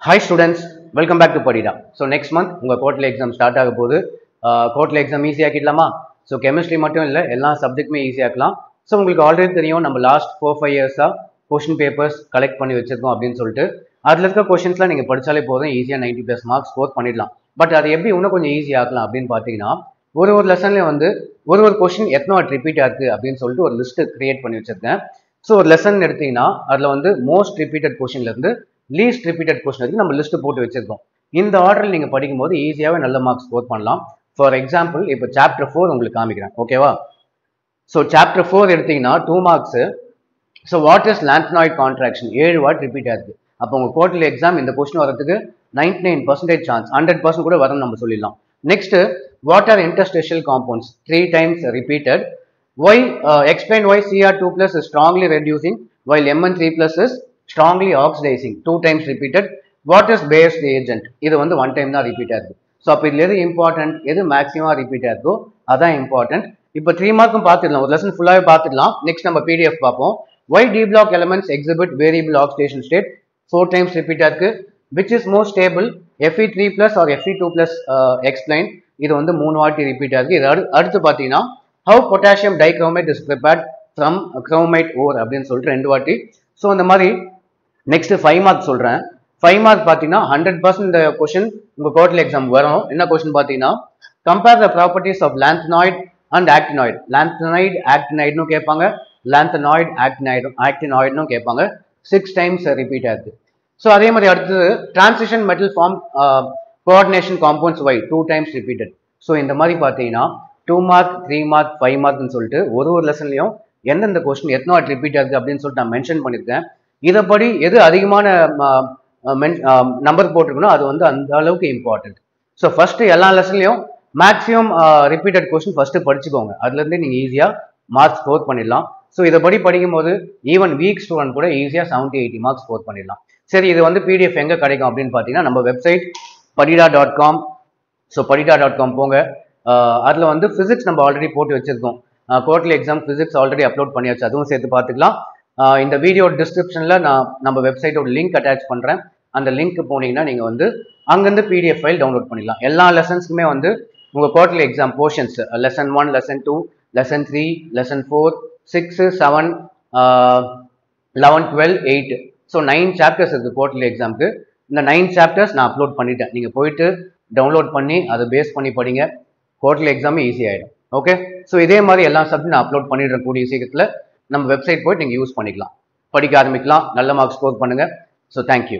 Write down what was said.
Hi students, welcome back to Padida. So next month உங்க quarterly exam start ஆக போகுது. quarterly exam easy ஆக்கிடலாமா? So chemistry மட்டும் இல்லை எல்லா சப்ஜெக்ட்டுமே ஈஸி ஆக்கலாம். ஸோ உங்களுக்கு ஆல்ரெடி தெரியும் நம்ம லாஸ்ட் 4-5 இயர்ஸாக கொஷின் பேப்பர்ஸ் கலெக்ட் பண்ணி வச்சிருக்கோம் அப்படின்னு சொல்லிட்டு அதில் இருக்க கொஷின்ஸ்லாம் நீங்கள் படித்தாலே போதும் ஈஸியாக 90+ மார்க்ஸ் ஸ்கோர் பண்ணிடலாம். பட் அது எப்படி இன்னும் கொஞ்சம் ஈஸி ஆக்கலாம் அப்படின்னு பார்த்தீங்கன்னா ஒரு லெசன்லேயும் வந்து ஒரு கொஷின் எத்தனை ரிப்பீட் ஆகுது அப்படின்னு சொல்லிட்டு ஒரு லிஸ்ட்டு கிரியேட் பண்ணி வச்சிருக்கேன். ஸோ ஒரு லெசன் எடுத்தீங்கன்னா அதில் வந்து மோஸ்ட் ரிப்பீட்டட் கொஷின்லேருந்து லீஸ்ட் ரிப்பீட்டட் கொஸ்டின் வரைக்கும் நம்ம லிஸ்ட் போட்டு வச்சிருக்கோம். இந்த ஆர்டரில் நீங்கள் படிக்கும்போது ஈஸியாகவே நல்ல மார்க்ஸ் ஸ்கோர் பண்ணலாம். ஃபார் எக்ஸாம்பிள் இப்போ சாப்டர் 4 உங்களுக்கு காமிக்கிறேன், ஓகேவா? ஸோ சாப்டர் 4 எடுத்தீங்கன்னா 2 marks. So what is lanthanoid contraction 7 what repeat ஆகுது. அப்போ உங்கள் குவார்டர்லி எக்ஸாம் இந்த கொஸ்டின் வரதுக்கு 99% சான்ஸ், 100% கூட வரும்னு நம்ம சொல்லிடலாம். Next, what are interstitial compounds 3 times ரிப்பீட்டட். Why explain why Cr2+ is strongly reducing while Mn3+ is strongly oxidizing 2 times repeated. What is Bayer's reagent? இது வந்து 1 time தான் ரிப்பீட் ஆகுது. ஸோ அப்போ இதில் எது இம்பார்ட்டன்ட், எது மேக்ஸிமம் ரிப்பீட் ஆகுதோ அதான் இம்பார்ட்டன்ட். இப்போ 3 மார்க்கும் பார்த்துடலாம், ஒரு லெசன் ஃபுல்லாகவே பார்த்துடலாம். நெக்ஸ்ட் நம்ம PDF பார்ப்போம். Why D block elements exhibit variable oxidation state 4 times repeat ஆகுது. Which is more stable, Fe3+ or Fe2+? Explain. இது வந்து 3 வாட்டி ரிப்பீட் ஆகுது. இது அடுத்து பார்த்தீங்கன்னா how potassium dichromate is prepared from chromate ore அப்படின்னு சொல்லிட்டு 2 வாட்டி. ஸோ இந்த மாதிரி நெக்ஸ்ட் 5 மார்க் சொல்கிறேன். 5 மார்க் பார்த்தீங்கன்னா 100% இந்த கொஷின் உங்கள் குவார்டர்லி எக்ஸாம் வரும். என்ன கொஷின் பார்த்தீங்கன்னா compare the properties of lanthanoid and actinoid. Lanthanoid ஆக்டினைடுன்னு கேட்பாங்க, லான்த்னாய்டு ஆக்டினாய்டுன்னு கேட்பாங்க. 6 times ரிப்பீட் ஆகுது. ஸோ அதே மாதிரி அடுத்தது transition metal form coordination compounds Y 2 times repeated. So இந்த மாதிரி பார்த்தீங்கன்னா 2 மார்க் 3 மார்க் 5 மார்க்னு சொல்லிட்டு ஒரு லெசன்லையும் எந்தெந்த கொஸ்டின் எத்தனை ரிப்பீட் ஆகுது அப்படின்னு சொல்லிட்டு நான் மென்ஷன் பண்ணியிருக்கேன். இதைப்படி எது அதிகமான நம்பர் போட்டிருக்கணும் அது வந்து அந்த அளவுக்கு இம்பார்ட்டன்ட். ஸோ ஃபர்ஸ்ட் எல்லா லெசன்லையும் மேக்ஸிமம் ரிப்பீட்டட் கொஸ்டின் ஃபர்ஸ்ட் படிச்சுக்கோங்க. அதுலேருந்து நீங்கள் ஈஸியாக மார்க்ஸ் ஸ்கோர் பண்ணிடலாம். ஸோ இதைப்படி படிக்கும்போது ஈவன் வீக் ஸ்டூடெண்ட் கூட ஈஸியாக 70-80 மார்க்ஸ் ஸ்கோர் பண்ணிடலாம். சரி, இது வந்து PDF எங்கே கிடைக்கும் அப்படின்னு பார்த்தீங்கன்னா நம்ம வெப்சைட் padida.com. ஸோ padida.com போங்க. அதில் வந்து ஃபிசிக்ஸ் நம்ம ஆல்ரெடி போட்டு வச்சுருக்கோம். Quarterly exam physics already upload பண்ணியாச்சு, அதுவும் சேர்த்து பார்த்துக்கலாம். இந்த வீடியோ டிஸ்கிரிப்ஷனில் நான் நம்ம வெப்சைட்டோட லிங்க் அட்டாச் பண்ணுறேன். அந்த லிங்க் போனீங்கன்னா நீங்கள் வந்து அங்கேருந்து PDF ஃபைல் டவுன்லோட் பண்ணிடலாம். எல்லா லெசன்ஸுக்குமே வந்து உங்கள் quarterly exam portions lesson 1, lesson 2, lesson 3, lesson 4, 6, 7, 11, 12, 8. So 9 chapters இருக்குது குவார்டர்லி எக்ஸாமுக்கு. இந்த 9 சாப்டர்ஸ் நான் அப்லோட் பண்ணிட்டேன். நீங்கள் போயிட்டு டவுன்லோட் பண்ணி அதை பேஸ் பண்ணி படிங்க. குவார்டர்லி எக்ஸாமே ஈஸி ஆகிடும். ஓகே, ஸோ இதே மாதிரி எல்லா சப்ஜெக்ட் நான் அப்லோட் பண்ணிடுறேன் கூடிய சீக்கிரத்தில். நம்ம வெப்சைட் போய்ட்டு நீங்கள் யூஸ் பண்ணிக்கலாம், படிக்க ஆரம்பிக்கலாம், நல்ல மார்க்ஸ் ஸ்கோர் பண்ணுங்கள். So thank you.